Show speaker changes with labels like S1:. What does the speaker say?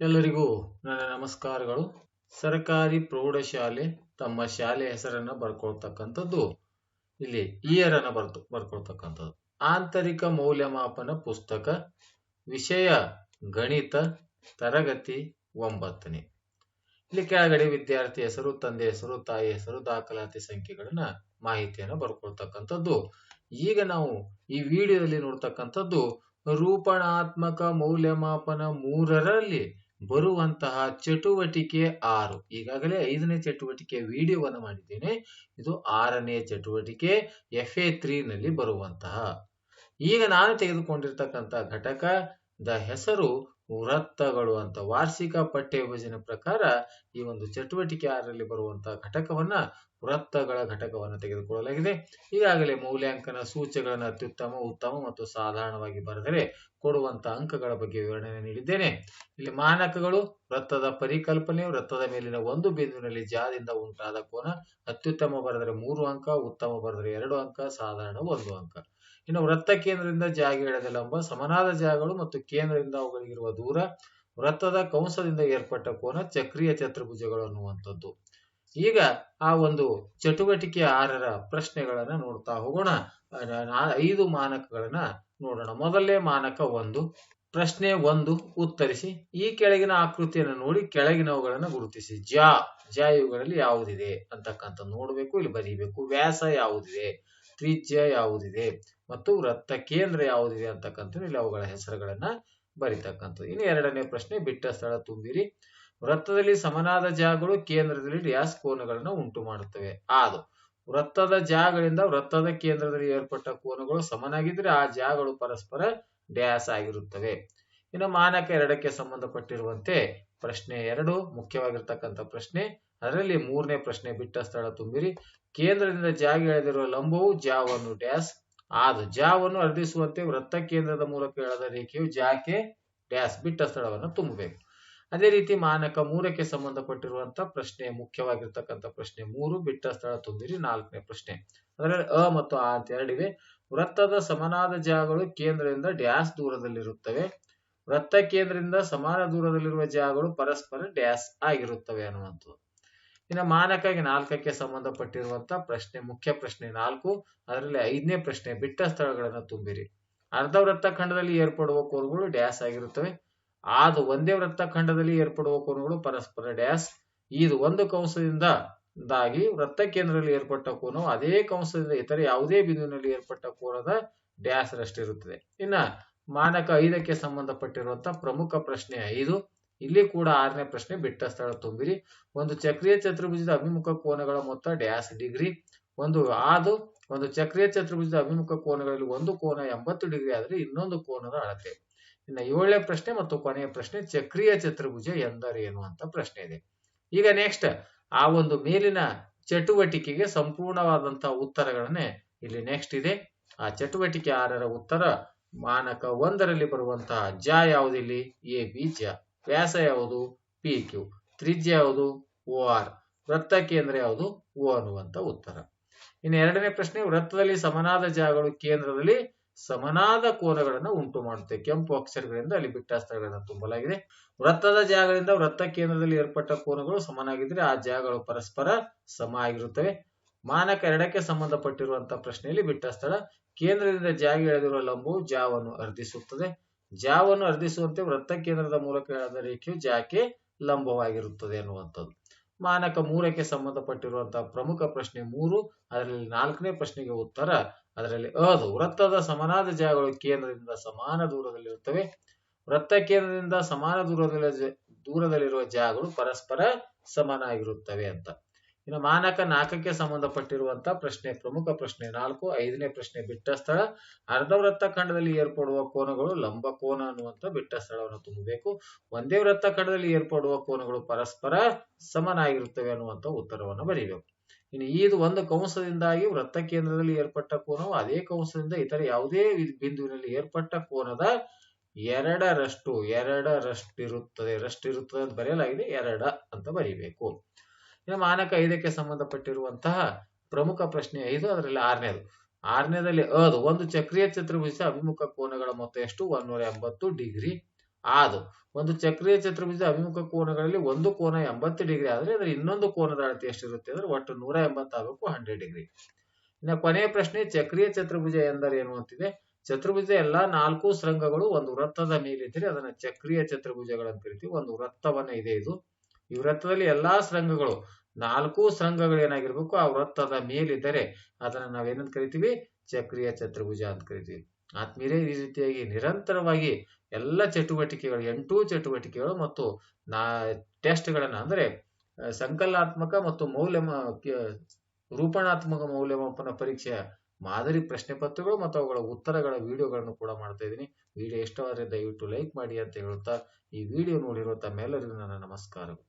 S1: ಎಲ್ಲರಿಗೂ ನನ್ನ ನಮಸ್ಕಾರಗಳು. ಸರ್ಕಾರಿ ಪ್ರೌಢಶಾಲೆ ತಮ್ಮ ಶಾಲೆ ಹೆಸರನ್ನ ಬರ್ಕೊಳ್ತಕ್ಕಂಥದ್ದು ಇಲ್ಲಿ ಇಯರ್ ಅನ್ನ ಬರ್ಕೊಳ್ತಕ್ಕಂಥದ್ದು. ಆಂತರಿಕ ಮೌಲ್ಯಮಾಪನ ಪುಸ್ತಕ, ವಿಷಯ ಗಣಿತ, ತರಗತಿ 9ನೇ. ಇಲ್ಲಿ ಕೆಳಗಡೆ ವಿದ್ಯಾರ್ಥಿ ಹೆಸರು, ತಂದೆ ಹೆಸರು, ತಾಯಿ ಹೆಸರು, ದಾಖಲಾತಿ ಸಂಖ್ಯೆಗಳನ್ನ ಮಾಹಿತಿಯನ್ನ ಬರ್ಕೊಳ್ತಕ್ಕಂಥದ್ದು. ಈಗ ನಾವು ಈ ವಿಡಿಯೋದಲ್ಲಿ ನೋಡ್ತಕ್ಕಂಥದ್ದು ರೂಪಣಾತ್ಮಕ ಮೌಲ್ಯಮಾಪನ 3ರಲ್ಲಿ ಬರುವಂತಹ ಚಟುವಟಿಕೆ 6. ಈಗಾಗಲೇ 5ನೇ ಚಟುವಟಿಕೆ ವಿಡಿಯೋವನ್ನು ಮಾಡಿದ್ದೇನೆ. ಇದು 6ನೇ ಚಟುವಟಿಕೆ FA3 ನಲ್ಲಿ ಬರುವಂತಹ. ಈಗ ನಾನು ತೆಗೆದುಕೊಂಡಿರ್ತಕ್ಕಂಥ ಘಟಕದ ಹೆಸರು ವೃತ್ತಗಳು ಅಂತ. ವಾರ್ಷಿಕ ಪಠ್ಯ ವಿಭಜನೆ ಪ್ರಕಾರ ಈ ಒಂದು ಚಟುವಟಿಕೆ 6ರಲ್ಲಿ ಬರುವಂತಹ ಘಟಕವನ್ನ ವೃತ್ತಗಳ ಘಟಕವನ್ನು ತೆಗೆದುಕೊಳ್ಳಲಾಗಿದೆ. ಈಗಾಗಲೇ ಮೌಲ್ಯಾಂಕನ ಸೂಚ್ಯಗಳನ್ನು ಅತ್ಯುತ್ತಮ, ಉತ್ತಮ ಮತ್ತು ಸಾಧಾರಣವಾಗಿ ಬರೆದರೆ ಕೊಡುವಂತ ಅಂಕಗಳ ಬಗ್ಗೆ ವಿವರಣೆ ನೀಡಿದ್ದೇನೆ. ಇಲ್ಲಿ ಮಾನಕಗಳು: ವೃತ್ತದ ಪರಿಕಲ್ಪನೆ, ವೃತ್ತದ ಮೇಲಿನ ಒಂದು ಬಿಂದುವಿನಲ್ಲಿ ಜಾದಿಂದ ಉಂಟಾದ ಕೋನ. ಅತ್ಯುತ್ತಮ ಬರೆದರೆ 3 ಅಂಕ, ಉತ್ತಮ ಬರೆದರೆ 2 ಅಂಕ, ಸಾಧಾರಣ 1 ಅಂಕ. ಇನ್ನು ವೃತ್ತ ಕೇಂದ್ರದಿಂದ ಜಾಗೆ ಎಳೆದ ಲಂಬ, ಸಮನಾದ ಜಾಗಗಳು ಮತ್ತು ಕೇಂದ್ರದಿಂದ ಅವುಗಳಿಗಿರುವ ದೂರ, ವೃತ್ತದ ಕಂಸದಿಂದ ಏರ್ಪಟ್ಟ ಕೋನ, ಚಕ್ರೀಯ ಚತುರ್ಭುಜಗಳು ಅನ್ನುವಂಥದ್ದು. ಈಗ ಆ ಒಂದು ಚಟುವಟಿಕೆ 6ರ ಪ್ರಶ್ನೆಗಳನ್ನ ನೋಡ್ತಾ ಹೋಗೋಣ. 5 ಮಾನಕಗಳನ್ನ ನೋಡೋಣ. ಮೊದಲನೇ ಮಾನಕ 1. ಪ್ರಶ್ನೆ 1 ಉತ್ತರಿಸಿ. ಈ ಕೆಳಗಿನ ಆಕೃತಿಯನ್ನು ನೋಡಿ ಕೆಳಗಿನವುಗಳನ್ನು ಗುರುತಿಸಿ. ಜ ಇವುಗಳಲ್ಲಿ ಯಾವುದಿದೆ ಅಂತಕ್ಕಂಥ ನೋಡ್ಬೇಕು, ಇಲ್ಲಿ ಬರೀಬೇಕು. ವ್ಯಾಸ ಯಾವುದಿದೆ, ತ್ರಿಜ್ಯ ಯಾವುದಿದೆ ಮತ್ತು ವೃತ್ತ ಕೇಂದ್ರ ಯಾವುದಿದೆ ಅಂತಕ್ಕಂಥ ಇಲ್ಲಿ ಅವುಗಳ ಹೆಸರುಗಳನ್ನ ಬರಿತಕ್ಕಂಥದ್ದು. ಇನ್ನು 2ನೇ ಪ್ರಶ್ನೆ, ಬಿಟ್ಟ ಸ್ಥಳ ತುಂಬಿರಿ. ವೃತ್ತದಲ್ಲಿ ಸಮನಾದ ಜಾಗಗಳು ಕೇಂದ್ರದಲ್ಲಿ ಡ್ಯಾಸ್ ಕೋನಗಳನ್ನು ಉಂಟು ಮಾಡುತ್ತವೆ. ಆದು ವೃತ್ತದ ಜಾಗಗಳಿಂದ ವೃತ್ತದ ಕೇಂದ್ರದಲ್ಲಿ ಏರ್ಪಟ್ಟ ಕೋನಗಳು ಸಮನಾಗಿದ್ರೆ ಆ ಜಾಗಗಳು ಪರಸ್ಪರ ಡ್ಯಾಸ್ ಆಗಿರುತ್ತವೆ. ಇನ್ನು ಮಾನಕ 2ಕ್ಕೆ ಸಂಬಂಧಪಟ್ಟಿರುವಂತೆ ಪ್ರಶ್ನೆ 2 ಮುಖ್ಯವಾಗಿರ್ತಕ್ಕಂಥ ಪ್ರಶ್ನೆ. ಅದರಲ್ಲಿ 3ನೇ ಪ್ರಶ್ನೆ, ಬಿಟ್ಟ ಸ್ಥಳ ತುಂಬಿರಿ. ಕೇಂದ್ರದಿಂದ ಜಾಗ ಎಳೆದಿರುವ ಲಂಬವು ಜಾವನ್ನು ಡ್ಯಾಸ್. ಆದು ಜಾವನ್ನು ಅರ್ಧಿಸುವಂತೆ ವೃತ್ತ ಕೇಂದ್ರದ ಮೂಲಕ ಎಳೆದ ರೇಖೆಯು ಜಾಕೆ ಡ್ಯಾಸ್. ಬಿಟ್ಟ ಸ್ಥಳವನ್ನು ತುಂಬಬೇಕು. ಅದೇ ರೀತಿ ಮಾನಕ 3ಕ್ಕೆ ಸಂಬಂಧಪಟ್ಟಿರುವಂತ ಪ್ರಶ್ನೆ, ಮುಖ್ಯವಾಗಿರ್ತಕ್ಕಂಥ ಪ್ರಶ್ನೆ 3, ಬಿಟ್ಟ ಸ್ಥಳ ತುಂಬಿರಿ. 4ನೇ ಪ್ರಶ್ನೆ. ಅದರಲ್ಲಿ ಅ ಮತ್ತು ಆ ಅಂತ ಎರಡಿವೆ. ವೃತ್ತದ ಸಮನಾದ ಜಾಗಗಳು ಕೇಂದ್ರದಿಂದ ಡ್ಯಾಸ್ ದೂರದಲ್ಲಿರುತ್ತವೆ. ವೃತ್ತ ಕೇಂದ್ರದಿಂದ ಸಮಾನ ದೂರದಲ್ಲಿರುವ ಜಾಗಗಳು ಪರಸ್ಪರ ಡ್ಯಾಸ್ ಆಗಿರುತ್ತವೆ ಅನ್ನುವಂಥದ್ದು. ಇನ್ನು ಮಾನಕ 4ಕ್ಕೆ ಸಂಬಂಧಪಟ್ಟಿರುವಂತ ಪ್ರಶ್ನೆ, ಮುಖ್ಯ ಪ್ರಶ್ನೆ 4. ಅದರಲ್ಲಿ 5ನೇ ಪ್ರಶ್ನೆ, ಬಿಟ್ಟ ಸ್ಥಳಗಳನ್ನು ತುಂಬಿರಿ. ಅರ್ಧ ವೃತ್ತ ಖಂಡದಲ್ಲಿ ಏರ್ಪಡುವ ಕೋನಗಳು ಡ್ಯಾಸ್ ಆಗಿರುತ್ತವೆ. ಆದು ಒಂದೇ ವೃತ್ತ ಖಂಡದಲ್ಲಿ ಏರ್ಪಡುವ ಕೋನಗಳು ಪರಸ್ಪರ ಡ್ಯಾಸ್. ಇದು ಒಂದು ಕಂಸದಿಂದಾಗಿ ವೃತ್ತ ಕೇಂದ್ರದಲ್ಲಿ ಏರ್ಪಟ್ಟ ಕೋನವು ಅದೇ ಕಂಸದಿಂದ ಇತರೆ ಯಾವುದೇ ಬಿಂದುವಿನಲ್ಲಿ ಏರ್ಪಟ್ಟ ಕೋನದ ಡ್ಯಾಸ್ ರಷ್ಟಿರುತ್ತದೆ. ಇನ್ನ ಮಾನಕ 5ಕ್ಕೆ ಸಂಬಂಧಪಟ್ಟಿರುವಂತ ಪ್ರಮುಖ ಪ್ರಶ್ನೆ 5. ಇಲ್ಲಿ ಕೂಡ 6ನೇ ಪ್ರಶ್ನೆ, ಬಿಟ್ಟ ಸ್ಥಳ ತುಂಬಿರಿ. ಒಂದು ಚಕ್ರೀಯ ಚತುರ್ಭುಜದ ಅಭಿಮುಖ ಕೋನಗಳ ಮೊತ್ತ ಡ್ಯಾಸ್ ಡಿಗ್ರಿ. ಒಂದು ಚಕ್ರೀಯ ಚತುರ್ಭುಜದ ಅಭಿಮುಖ ಕೋನಗಳಲ್ಲಿ ಒಂದು ಕೋನ 80 ಡಿಗ್ರಿ ಆದರೆ ಇನ್ನೊಂದು ಕೋನದ ಅಳತೆ. ಇನ್ನು 7ನೇ ಪ್ರಶ್ನೆ ಮತ್ತು ಕೊನೆಯ ಪ್ರಶ್ನೆ, ಚಕ್ರೀಯ ಚತುರ್ಭುಜ ಎಂದರೇನು ಅಂತ ಪ್ರಶ್ನೆ ಇದೆ. ಈಗ ನೆಕ್ಸ್ಟ್ ಆ ಒಂದು ಮೇಲಿನ ಚಟುವಟಿಕೆಗೆ ಸಂಪೂರ್ಣವಾದಂತಹ ಉತ್ತರಗಳನ್ನೇ ಇಲ್ಲಿ ನೆಕ್ಸ್ಟ್ ಇದೆ. ಆ ಚಟುವಟಿಕೆ 6ರ ಉತ್ತರ ಮಾನಕ 1ರಲ್ಲಿ ಬರುವಂತಹ ಜ ಯಾವುದಿಲ್ಲಿ? AB ಜ. ವ್ಯಾಸ ಯಾವುದು? PQ. ತ್ರಿಜ್ಯ ಯಾವುದು? OR. ವೃತ್ತ ಕೇಂದ್ರ ಯಾವುದು? O ಅನ್ನುವಂತ ಉತ್ತರ. ಇನ್ನು 2ನೇ ಪ್ರಶ್ನೆ, ವೃತ್ತದಲ್ಲಿ ಸಮನಾದ ಜಾಗಗಳು ಕೇಂದ್ರದಲ್ಲಿ ಸಮನಾದ ಕೋನಗಳನ್ನು ಉಂಟು ಮಾಡುತ್ತೆ. ಕೆಂಪು ಅಕ್ಷರಗಳಿಂದ ಅಲ್ಲಿ ಬಿಟ್ಟ ಸ್ಥಳಗಳನ್ನು ತುಂಬಲಾಗಿದೆ. ವೃತ್ತದ ಜಾಗಗಳಿಂದ ವೃತ್ತ ಕೇಂದ್ರದಲ್ಲಿ ಏರ್ಪಟ್ಟ ಕೋನಗಳು ಸಮನಾಗಿದ್ರೆ ಆ ಜಾಗಗಳು ಪರಸ್ಪರ ಸಮ ಆಗಿರುತ್ತವೆ. ಮಾನಕ 2ಕ್ಕೆ ಸಂಬಂಧಪಟ್ಟಿರುವಂತಹ ಪ್ರಶ್ನೆಯಲ್ಲಿ ಬಿಟ್ಟ ಸ್ಥಳ, ಕೇಂದ್ರದಿಂದ ಜಾಗ ಎಳೆದಿರುವ ಲಂಬವು ಜಾವನ್ನು ಅರ್ಧಿಸುತ್ತದೆ. ಜಾವನ್ನು ಅರ್ಧಿಸುವಂತೆ ವೃತ್ತ ಕೇಂದ್ರದ ಮೂಲಕ ಎಳೆದ ರೇಖೆಯು ಜಾಕೆ ಲಂಬವಾಗಿರುತ್ತದೆ ಅನ್ನುವಂಥದ್ದು. ಮಾನಕ 3ಕ್ಕೆ ಸಂಬಂಧಪಟ್ಟಿರುವಂತಹ ಪ್ರಮುಖ ಪ್ರಶ್ನೆ 3. ಅದರಲ್ಲಿ 4ನೇ ಪ್ರಶ್ನೆಗೆ ಉತ್ತರ. ಅದರಲ್ಲಿ ಅದು ವೃತ್ತದ ಸಮನಾದ ಜಾಗಗಳು ಕೇಂದ್ರದಿಂದ ಸಮಾನ ದೂರದಲ್ಲಿರುತ್ತವೆ. ವೃತ್ತ ಕೇಂದ್ರದಿಂದ ಸಮಾನ ದೂರದಲ್ಲಿರುವ ಜಾಗಗಳು ಪರಸ್ಪರ ಸಮನಾಗಿರುತ್ತವೆ ಅಂತ. ಇನ್ನು ಮಾನಕ 4ಕ್ಕೆ ಸಂಬಂಧಪಟ್ಟಿರುವಂತ ಪ್ರಶ್ನೆ, ಪ್ರಮುಖ ಪ್ರಶ್ನೆ 4. 5ನೇ ಪ್ರಶ್ನೆ, ಬಿಟ್ಟ ಸ್ಥಳ. ಅರ್ಧ ವೃತ್ತ ಖಂಡದಲ್ಲಿ ಏರ್ಪಡುವ ಕೋನಗಳು ಲಂಬ ಕೋನ ಅನ್ನುವಂತ ಬಿಟ್ಟ ಸ್ಥಳವನ್ನು ತುಂಬಬೇಕು. ಒಂದೇ ವೃತ್ತ ಖಂಡದಲ್ಲಿ ಏರ್ಪಡುವ ಕೋನಗಳು ಪರಸ್ಪರ ಸಮನಾಗಿರುತ್ತವೆ ಅನ್ನುವಂತ ಉತ್ತರವನ್ನು ಬರೀಬೇಕು. ಇನ್ನು ಇದು ಒಂದು ಕಂಸದಿಂದಾಗಿ ವೃತ್ತ ಕೇಂದ್ರದಲ್ಲಿ ಏರ್ಪಟ್ಟ ಕೋನವು ಅದೇ ಕಂಸದಿಂದ ಇತರ ಯಾವುದೇ ಬಿಂದುವಿನಲ್ಲಿ ಏರ್ಪಟ್ಟ ಕೋನದ 2ರಷ್ಟಿರುತ್ತದೆ. ಅಂತ ಬರೆಯಲಾಗಿದೆ, 2 ಅಂತ ಬರೀಬೇಕು. ಇನ್ನು ಮಾನಕ 5ಕ್ಕೆ ಸಂಬಂಧಪಟ್ಟಿರುವಂತಹ ಪ್ರಮುಖ ಪ್ರಶ್ನೆ 5. ಅದರಲ್ಲಿ 6ನೇದಲ್ಲಿ ಅದು ಒಂದು ಚಕ್ರೀಯ ಚತುರ್ಭುಜ ಅಭಿಮುಖ ಕೋನಗಳ ಮೊತ್ತ ಎಷ್ಟು? 180 ಡಿಗ್ರಿ. ಆದು ಒಂದು ಚಕ್ರೀಯ ಚತುರ್ಭುಜದ ಅಭಿಮುಖ ಕೋನಗಳಲ್ಲಿ ಒಂದು ಕೋನ 80 ಡಿಗ್ರಿ ಆದ್ರೆ ಅದರ ಇನ್ನೊಂದು ಕೋನದ ಅಳತೆ ಎಷ್ಟಿರುತ್ತೆ ಅಂದ್ರೆ ಒಟ್ಟು 180 ಆಗಬೇಕು 100 ಡಿಗ್ರಿ. ಇನ್ನು ಕೊನೆಯ ಪ್ರಶ್ನೆ ಚಕ್ರೀಯ ಚತುರ್ಭುಜ ಎಂದರೇನು ಅಂತಿದೆ. ಚತುರ್ಭುಜದ ಎಲ್ಲಾ 4 ಶೃಂಗಗಳು ಒಂದು ವೃತ್ತದ ಮೇಲಿದ್ದರೆ ಅದನ್ನ ಚಕ್ರೀಯ ಚತುರ್ಭುಜಗಳಂತ ಕರಿತೀವಿ. ಒಂದು ವೃತ್ತವನ್ನ ಇದೆ ಇದು. ಈ ವೃತ್ತದಲ್ಲಿ ಎಲ್ಲಾ ಶೃಂಗಗಳು 4 ಶೃಂಗಗಳು ಏನಾಗಿರ್ಬೇಕು ಆ ವೃತ್ತದ ಮೇಲಿದ್ದರೆ ಅದನ್ನ ನಾವೇನಂತ ಕರಿತೀವಿ, ಚಕ್ರೀಯ ಚತುರ್ಭುಜ ಅಂತ ಕರಿತೀವಿ. ಆದ್ಮೇಲೆ ಈ ರೀತಿಯಾಗಿ ನಿರಂತರವಾಗಿ ಎಲ್ಲ ಚಟುವಟಿಕೆಗಳು 8 ಚಟುವಟಿಕೆಗಳು ಮತ್ತು ಟೆಸ್ಟ್ಗಳನ್ನ ಅಂದ್ರೆ ಸಂಕಲನಾತ್ಮಕ ಮತ್ತು ರೂಪಣಾತ್ಮಕ ಮೌಲ್ಯಮಾಪನ ಪರೀಕ್ಷೆಯ ಮಾದರಿ ಪ್ರಶ್ನೆ ಪತ್ರಗಳು ಮತ್ತು ಅವುಗಳ ಉತ್ತರಗಳ ವಿಡಿಯೋಗಳನ್ನು ಕೂಡ ಮಾಡ್ತಾ ಇದ್ದೀನಿ. ವಿಡಿಯೋ ಇಷ್ಟವಾದರೆ ದಯವಿಟ್ಟು ಲೈಕ್ ಮಾಡಿ ಅಂತ ಹೇಳುತ್ತಾ ಈ ವಿಡಿಯೋ ನೋಡಿರುವ ತಮ್ಮೆಲ್ಲರಿಗೂ ನನ್ನ ನಮಸ್ಕಾರಗಳು.